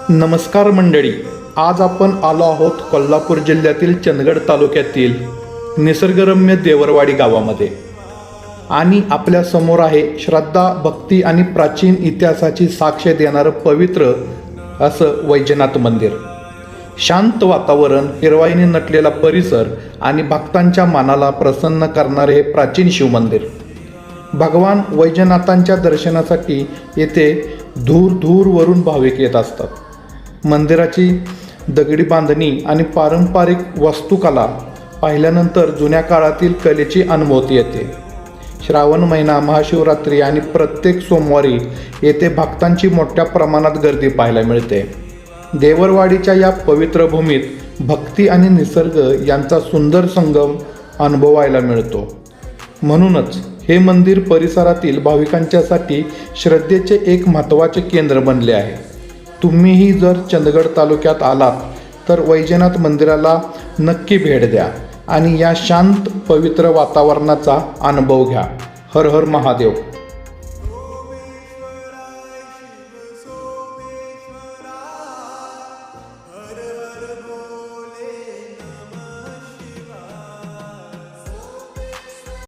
नमस्कार मंडळी, आज आपण आलो आहोत कोल्हापूर जिल्ह्यातील चंदगड तालुक्यातील निसर्गरम्य देवरवाडी गावामध्ये आणि आपल्या समोर आहे श्रद्धा, भक्ती आणि प्राचीन इतिहासाची साक्ष देणारं पवित्र असं वैजनाथ मंदिर. शांत वातावरण, हिरवाईने नटलेला परिसर आणि भक्तांच्या मनाला प्रसन्न करणारे हे प्राचीन शिवमंदिर. भगवान वैजनाथांच्या दर्शनासाठी येथे दूर दूरवरून भाविक येत असतात. मंदिराची दगडी बांधणी आणि पारंपरिक वास्तुकला पाहिल्यानंतर जुन्या काळातील कलेची अनुभूती येते. श्रावण महिना, महाशिवरात्री आणि प्रत्येक सोमवारी येथे भक्तांची मोठ्या प्रमाणात गर्दी पाहायला मिळते. देवरवाडीच्या या पवित्र भूमीत भक्ती आणि निसर्ग यांचा सुंदर संगम अनुभवायला मिळतो. म्हणूनच हे मंदिर परिसरातील भाविकांच्यासाठी श्रद्धेचे एक महत्त्वाचे केंद्र बनले आहे. तुम्हीही जर चंदगड तालुक्यात आलात तर वैजनाथ मंदिराला नक्की भेट द्या आणि या शांत पवित्र वातावरणाचा अनुभव घ्या. हर हर महादेव.